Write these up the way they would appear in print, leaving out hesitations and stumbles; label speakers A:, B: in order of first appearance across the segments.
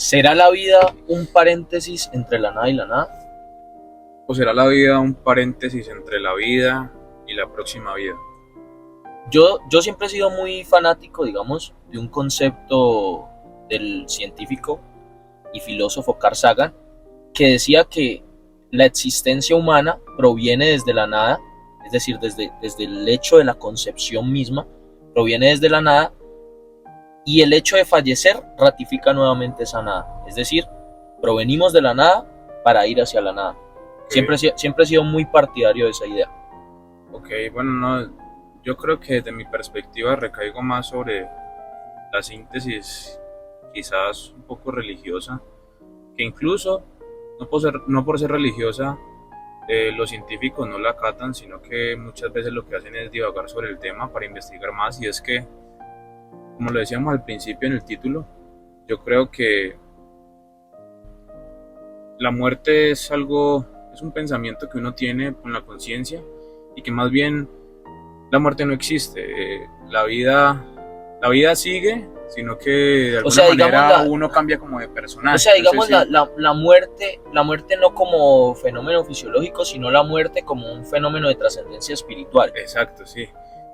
A: ¿Será la vida un paréntesis entre la nada y la nada?
B: ¿O será la vida un paréntesis entre la vida y la próxima vida?
A: Yo siempre he sido muy fanático, digamos, de un concepto del científico y filósofo Carl Sagan, que decía que la existencia humana proviene desde la nada, es decir, desde el hecho de la concepción misma, proviene desde la nada, y el hecho de fallecer ratifica nuevamente esa nada. Es decir, provenimos de la nada para ir hacia la nada.
B: Ok,
A: Siempre he sido muy partidario de esa idea.
B: ok, bueno, no, yo creo que desde mi perspectiva recaigo más sobre la síntesis quizás un poco religiosa, que incluso no por ser religiosa, los científicos no la acatan, sino que muchas veces lo que hacen es divagar sobre el tema para investigar más, y es que, como lo decíamos al principio en el título, yo creo que la muerte es un pensamiento que uno tiene con la conciencia, y que más bien la muerte no existe. La vida sigue, sino que de
A: O
B: alguna
A: sea, digamos,
B: manera uno cambia como de personaje. Entonces
A: digamos
B: sí,
A: la muerte no como fenómeno fisiológico, sino la muerte como un fenómeno de trascendencia espiritual.
B: exacto, sí.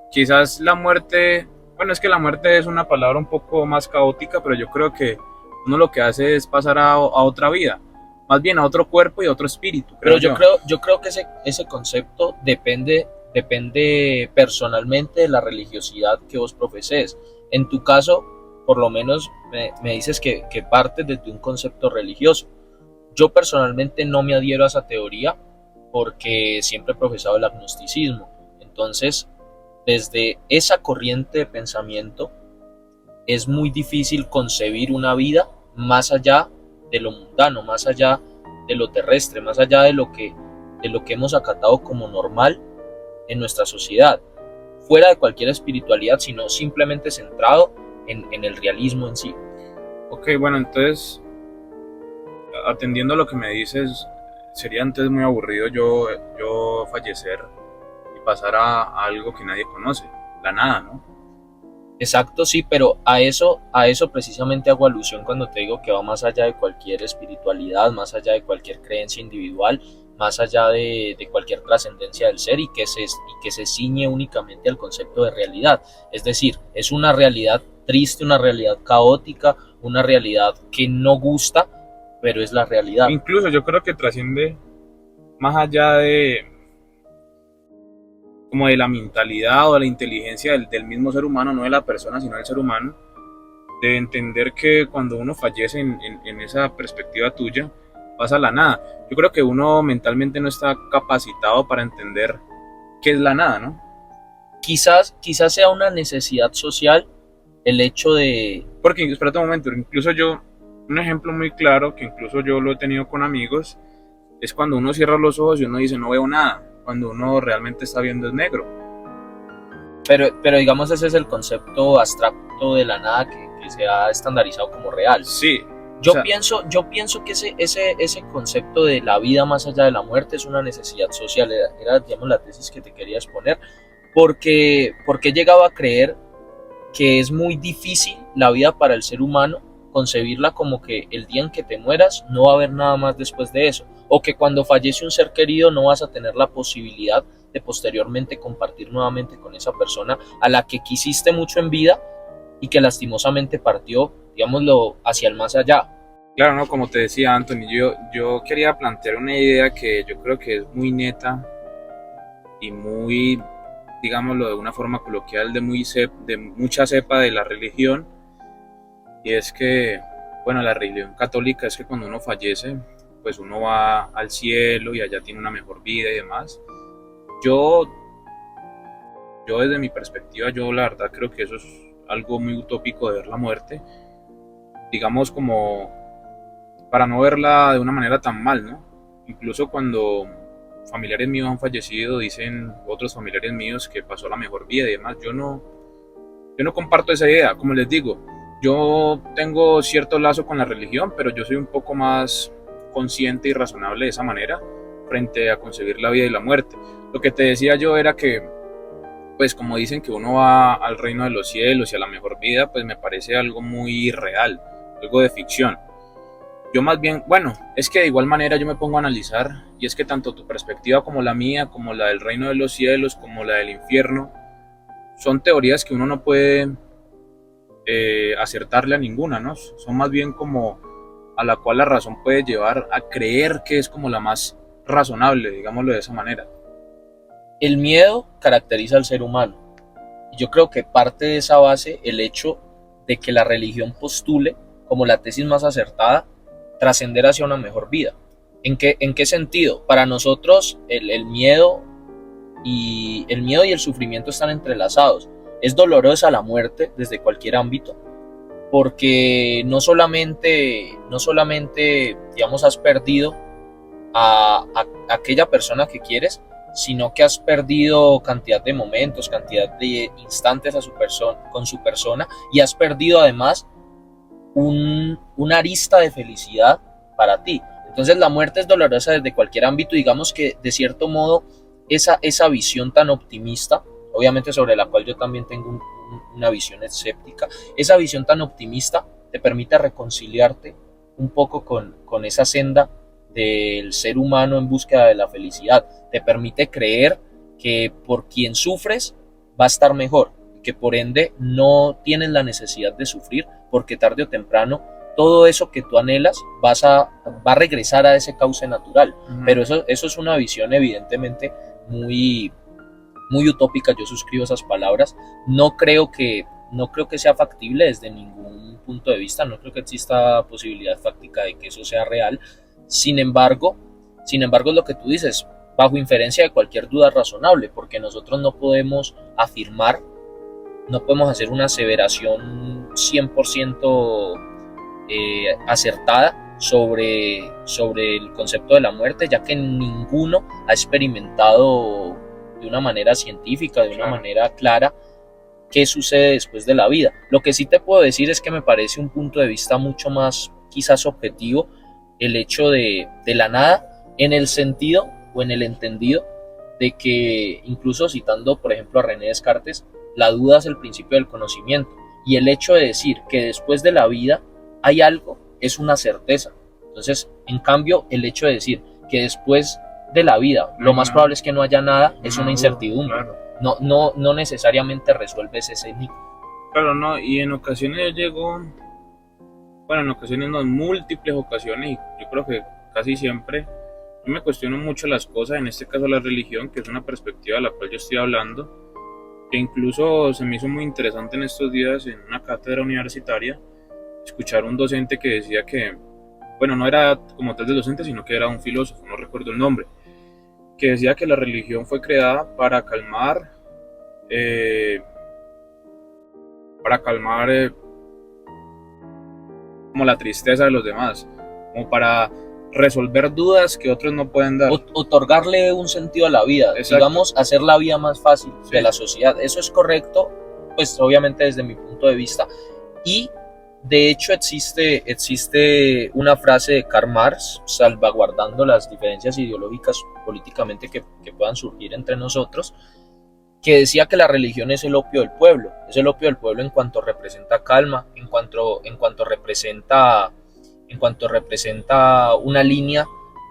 B: Quizás la muerte, bueno, es que la muerte es una palabra un poco más caótica, pero yo creo que uno lo que hace es pasar a otra vida, más bien a otro cuerpo y a otro espíritu,
A: Pero
B: creo yo.
A: yo creo que ese concepto depende personalmente de la religiosidad que vos profeses. En tu caso, por lo menos me dices que partes desde un concepto religioso. Yo personalmente no me adhiero a esa teoría porque siempre he profesado el agnosticismo. Entonces, desde esa corriente de pensamiento es muy difícil concebir una vida más allá de lo mundano, más allá de lo terrestre, más allá de lo que hemos acatado como normal en nuestra sociedad, fuera de cualquier espiritualidad, sino simplemente centrado en el realismo en sí.
B: Ok, bueno, entonces, atendiendo a lo que me dices, sería entonces muy aburrido yo fallecer y pasar a algo que nadie conoce, la nada, ¿no?
A: Exacto, sí, pero a eso precisamente hago alusión cuando te digo que va más allá de cualquier espiritualidad, más allá de cualquier creencia individual, más allá de cualquier trascendencia del ser y que se ciñe únicamente al concepto de realidad. Es decir, es una realidad triste, una realidad caótica, una realidad que no gusta, pero es la realidad.
B: Incluso yo creo que trasciende más allá de como de la mentalidad o de la inteligencia del mismo ser humano, no de la persona, sino del ser humano, de entender que cuando uno fallece en esa perspectiva tuya, pasa la nada. Yo creo que uno mentalmente no está capacitado para entender qué es la nada, ¿no?
A: Quizás sea una necesidad social el hecho de...
B: Porque, espérate un momento, incluso yo, un ejemplo muy claro, que incluso yo lo he tenido con amigos, es cuando uno cierra los ojos y uno dice no veo nada, cuando uno realmente está viendo es negro.
A: Pero digamos ese es el concepto abstracto de la nada que se ha estandarizado como real.
B: Sí, o sea,
A: Yo pienso que ese concepto de la vida más allá de la muerte es una necesidad social, era digamos, la tesis que te quería exponer, porque he llegado a creer que es muy difícil la vida para el ser humano, concebirla como que el día en que te mueras no va a haber nada más después de eso, o que cuando fallece un ser querido no vas a tener la posibilidad de posteriormente compartir nuevamente con esa persona a la que quisiste mucho en vida y que lastimosamente partió, digámoslo, hacia el más allá.
B: claro, no, como te decía Anthony, yo quería plantear una idea que yo creo que es muy neta y muy, digámoslo de una forma coloquial, de mucha cepa de la religión, y es que, bueno, la religión católica es que cuando uno fallece, pues uno va al cielo y allá tiene una mejor vida y demás. Yo, yo desde mi perspectiva, yo la verdad creo que eso es algo muy utópico de ver la muerte, digamos como para no verla de una manera tan mal, ¿no? Incluso cuando familiares míos han fallecido, dicen otros familiares míos que pasó la mejor vida y demás, yo no comparto esa idea, como les digo, yo tengo cierto lazo con la religión, pero yo soy un poco más consciente y razonable de esa manera frente a concebir la vida y la muerte. Lo que te decía yo era que, pues como dicen que uno va al reino de los cielos y a la mejor vida, pues me parece algo muy real, algo de ficción. Yo más bien, bueno, es que de igual manera yo me pongo a analizar, y es que tanto tu perspectiva como la mía, como la del reino de los cielos, como la del infierno, son teorías que uno no puede acertarle a ninguna, ¿no? Son más bien como a la cual la razón puede llevar a creer que es como la más razonable, digámoslo de esa manera.
A: El miedo caracteriza al ser humano. Yo creo que parte de esa base el hecho de que la religión postule como la tesis más acertada trascender hacia una mejor vida. En qué sentido? Para nosotros el miedo y el sufrimiento están entrelazados. Es dolorosa la muerte desde cualquier ámbito, porque no solamente digamos, has perdido a aquella persona que quieres, sino que has perdido cantidad de momentos, cantidad de instantes con su persona, y has perdido además una arista de felicidad para ti. Entonces la muerte es dolorosa desde cualquier ámbito, digamos que de cierto modo esa visión tan optimista, obviamente sobre la cual yo también tengo una visión escéptica, esa visión tan optimista te permite reconciliarte un poco con esa senda del ser humano en búsqueda de la felicidad, te permite creer que por quien sufres va a estar mejor, que por ende no tienes la necesidad de sufrir, porque tarde o temprano todo eso que tú anhelas va a regresar a ese cauce natural. Pero eso es una visión evidentemente muy, muy utópica, yo suscribo esas palabras, no creo que sea factible desde ningún punto de vista, no creo que exista posibilidad fáctica de que eso sea real. Sin embargo, es lo que tú dices, bajo inferencia de cualquier duda razonable, porque nosotros no podemos afirmar, no podemos hacer una aseveración 100% acertada sobre el concepto de la muerte, ya que ninguno ha experimentado de una manera científica, de una manera clara, qué sucede después de la vida. Lo que sí te puedo decir es que me parece un punto de vista mucho más quizás objetivo el hecho de la nada, en el sentido o en el entendido de que, incluso citando por ejemplo a René Descartes, la duda es el principio del conocimiento, y el hecho de decir que después de la vida hay algo es una certeza. Entonces, en cambio, el hecho de decir que después de la vida lo más probable es que no haya nada es una incertidumbre. Claro. No necesariamente resuelves ese enigma.
B: Claro, no, y en ocasiones llego, bueno, en ocasiones no, en múltiples ocasiones, y yo creo que casi siempre, yo me cuestiono mucho las cosas, en este caso la religión, que es una perspectiva de la cual yo estoy hablando, que incluso se me hizo muy interesante en estos días en una cátedra universitaria, escuchar un docente que decía que, bueno, no era como tal de docente, sino que era un filósofo, no recuerdo el nombre, que decía que la religión fue creada para calmar como la tristeza de los demás, como para resolver dudas que otros no pueden dar.
A: Otorgarle un sentido a la vida. Exacto. Digamos, hacer la vida más fácil de la sociedad. Eso es correcto, pues obviamente desde mi punto de vista. Y de hecho existe una frase de Karl Marx, salvaguardando las diferencias ideológicas políticamente que puedan surgir entre nosotros, que decía que la religión es el opio del pueblo. Es el opio del pueblo en cuanto representa calma, en cuanto representa una línea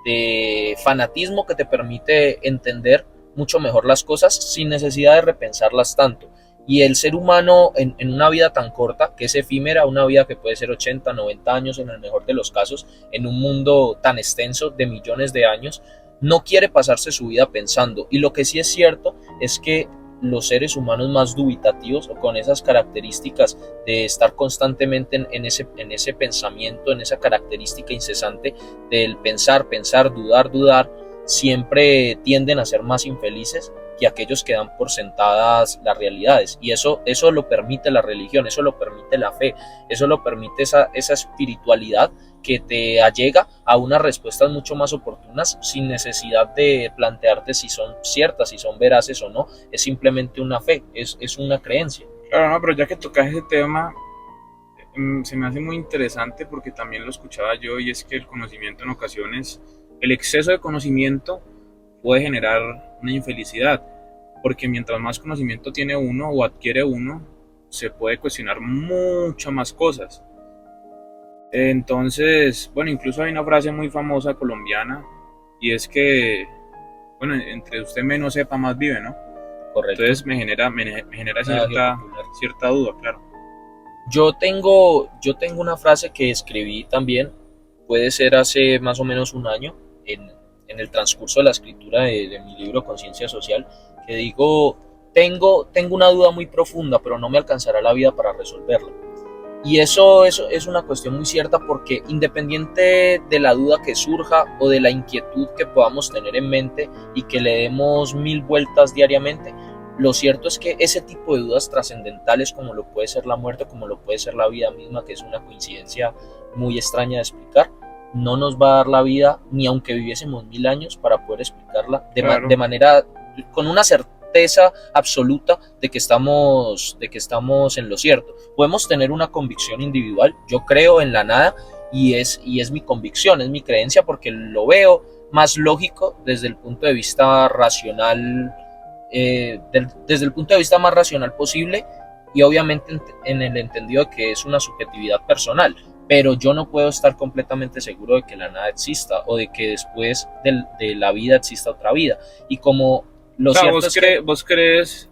A: de fanatismo que te permite entender mucho mejor las cosas sin necesidad de repensarlas tanto. Y el ser humano en una vida tan corta, que es efímera, una vida que puede ser 80, 90 años en el mejor de los casos, en un mundo tan extenso de millones de años, no quiere pasarse su vida pensando. Y lo que sí es cierto es que los seres humanos más dubitativos o con esas características de estar constantemente en ese pensamiento, en esa característica incesante del pensar, dudar, siempre tienden a ser más infelices que aquellos que dan por sentadas las realidades. Y eso lo permite la religión, eso lo permite la fe, eso lo permite esa espiritualidad que te allega a unas respuestas mucho más oportunas sin necesidad de plantearte si son ciertas, si son veraces o no. Es simplemente una fe, es una creencia.
B: Claro, no, pero ya que tocas ese tema, se me hace muy interesante porque también lo escuchaba yo, y es que el conocimiento en ocasiones, el exceso de conocimiento puede generar una infelicidad, porque mientras más conocimiento tiene uno o adquiere uno, se puede cuestionar muchas más cosas. Entonces, bueno, incluso hay una frase muy famosa colombiana y es que, bueno, entre usted menos sepa, más vive, ¿no?
A: Correcto.
B: Entonces me genera
A: Un adagio
B: cierta,
A: popular.
B: cierta duda, claro.
A: Yo tengo una frase que escribí también, puede ser hace más o menos un año, en el transcurso de la escritura de mi libro Conciencia Social, que digo, tengo una duda muy profunda, pero no me alcanzará la vida para resolverla. Y eso es una cuestión muy cierta porque independiente de la duda que surja o de la inquietud que podamos tener en mente y que le demos mil vueltas diariamente, lo cierto es que ese tipo de dudas trascendentales como lo puede ser la muerte, como lo puede ser la vida misma, que es una coincidencia muy extraña de explicar, no nos va a dar la vida ni aunque viviésemos 1000 años para poder explicarla
B: Claro,
A: de manera, con una certeza absoluta de que estamos en lo cierto. Podemos tener una convicción individual, yo creo en la nada y es mi convicción, es mi creencia porque lo veo más lógico desde el punto de vista racional, desde el punto de vista más racional posible y obviamente en el entendido de que es una subjetividad personal, pero yo no puedo estar completamente seguro de que la nada exista o de que después de la vida exista otra vida. Y como
B: o
A: lo
B: sea,
A: cierto es que
B: vos crees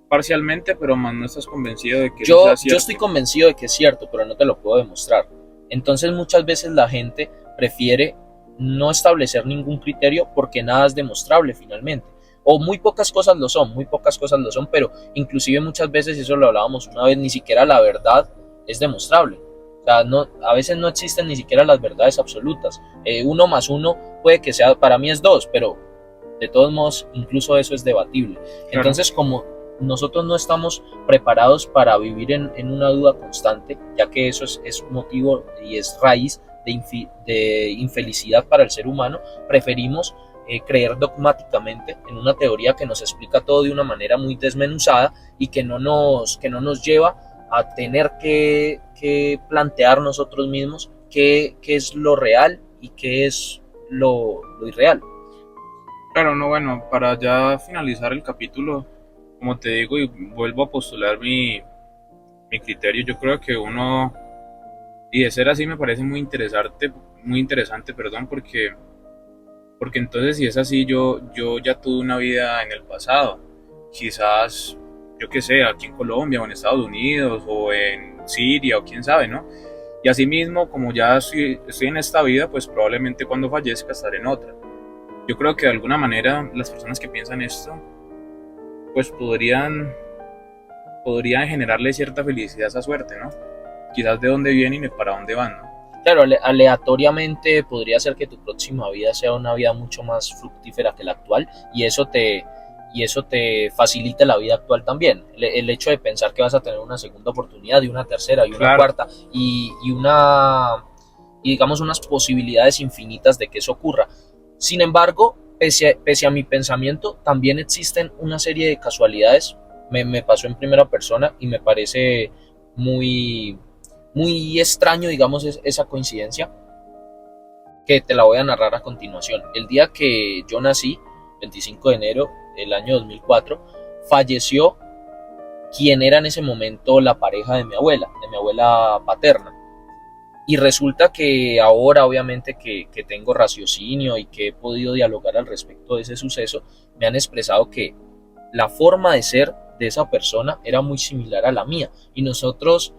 B: parcialmente, pero más no estás convencido de que eso sea
A: yo estoy
B: cierto.
A: convencido de que es cierto, pero no te lo puedo demostrar. Entonces muchas veces la gente prefiere no establecer ningún criterio porque nada es demostrable finalmente. O muy pocas cosas lo son, muy pocas cosas lo son, pero inclusive muchas veces, eso lo hablábamos una vez, ni siquiera la verdad es demostrable. O sea, no, a veces no existen ni siquiera las verdades absolutas. Uno más uno puede que sea, para mí es dos, pero de todos modos, incluso eso es debatible.
B: Claro,
A: Entonces, como nosotros no estamos preparados para vivir en una duda constante, ya que eso es motivo y es raíz de infelicidad para el ser humano, preferimos creer dogmáticamente en una teoría que nos explica todo de una manera muy desmenuzada y que no nos lleva a tener que plantear nosotros mismos qué es lo real y qué es lo irreal.
B: claro, no, bueno, para ya finalizar el capítulo, como te digo, y vuelvo a postular mi criterio, yo creo que uno, y de ser así me parece muy interesante, perdón, porque entonces si es así, yo ya tuve una vida en el pasado, quizás, yo qué sé, aquí en Colombia o en Estados Unidos o en Siria o quién sabe, ¿no? Y asimismo, como ya estoy en esta vida, pues probablemente cuando fallezca estaré en otra. Yo creo que de alguna manera las personas que piensan esto, pues podrían generarle cierta felicidad a esa suerte, ¿no? Quizás de dónde vienen y para dónde van, ¿no?
A: Claro, aleatoriamente podría ser que tu próxima vida sea una vida mucho más fructífera que la actual y eso te facilita la vida actual también. El hecho de pensar que vas a tener una segunda oportunidad y una tercera y una
B: Claro,
A: cuarta y digamos unas posibilidades infinitas de que eso ocurra. Sin embargo, pese a mi pensamiento, también existen una serie de casualidades. Me pasó en primera persona y me parece muy, muy extraño, digamos, esa coincidencia que te la voy a narrar a continuación. El día que yo nací, 25 de enero del año 2004, falleció quien era en ese momento la pareja de mi abuela paterna. Y resulta que ahora, obviamente, que tengo raciocinio y que he podido dialogar al respecto de ese suceso, me han expresado que la forma de ser de esa persona era muy similar a la mía. Y nosotros,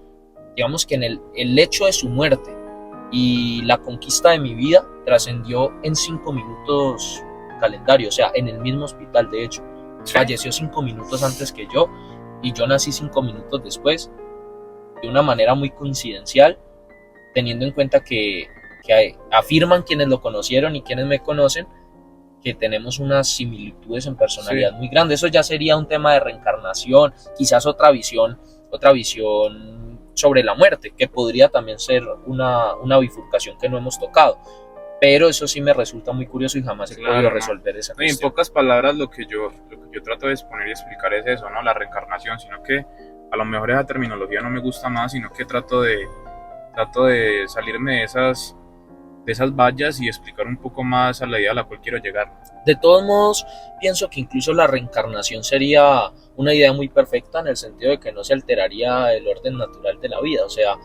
A: digamos que en el hecho de su muerte y la conquista de mi vida trascendió en 5 minutos calendario, o sea, en el mismo hospital, de hecho.
B: sí,
A: Falleció 5 minutos antes que yo y yo nací 5 minutos después, de una manera muy coincidencial, teniendo en cuenta que afirman quienes lo conocieron y quienes me conocen que tenemos unas similitudes en
B: sí.
A: personalidad muy grandes. Eso ya sería un tema de reencarnación, quizás otra visión sobre la muerte, que podría también ser una bifurcación que no hemos tocado. Pero eso sí me resulta muy curioso y jamás he podido
B: Claro, no.
A: resolver esa
B: No, y en
A: cuestión.
B: pocas palabras lo que yo trato de exponer y explicar es eso, ¿no? La reencarnación, sino que a lo mejor esa terminología no me gusta más, sino que trato de salirme de esas vallas y explicar un poco más a la idea a la cual quiero llegar.
A: De todos modos, pienso que incluso la reencarnación sería una idea muy perfecta en el sentido de que no se alteraría el orden natural de la vida. O sea,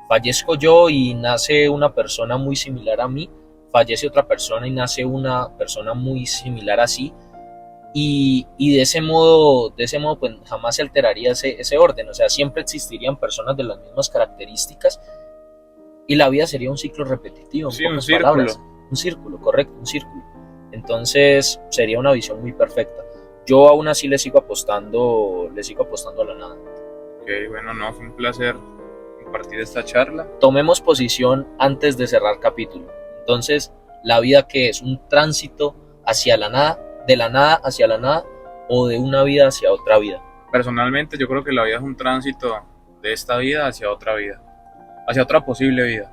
A: Fallezco yo y nace una persona muy similar a mí, fallece otra persona y nace una persona muy similar a sí, y de ese modo pues jamás se alteraría ese orden, o sea, siempre existirían personas de las mismas características y la vida sería un ciclo repetitivo, en
B: Sí, un
A: pocas
B: círculo.
A: palabras, un círculo, correcto, un círculo. Entonces sería una visión muy perfecta. Yo aún así le sigo apostando a la nada.
B: Ok, bueno, no, fue un placer compartir esta charla.
A: Tomemos posición antes de cerrar capítulo. Entonces, la vida que es un tránsito hacia la nada, de la nada hacia la nada, o de una vida hacia otra vida.
B: Personalmente, yo creo que la vida es un tránsito de esta vida hacia otra vida, hacia otra posible vida.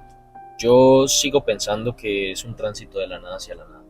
A: Yo sigo pensando que es un tránsito de la nada hacia la nada.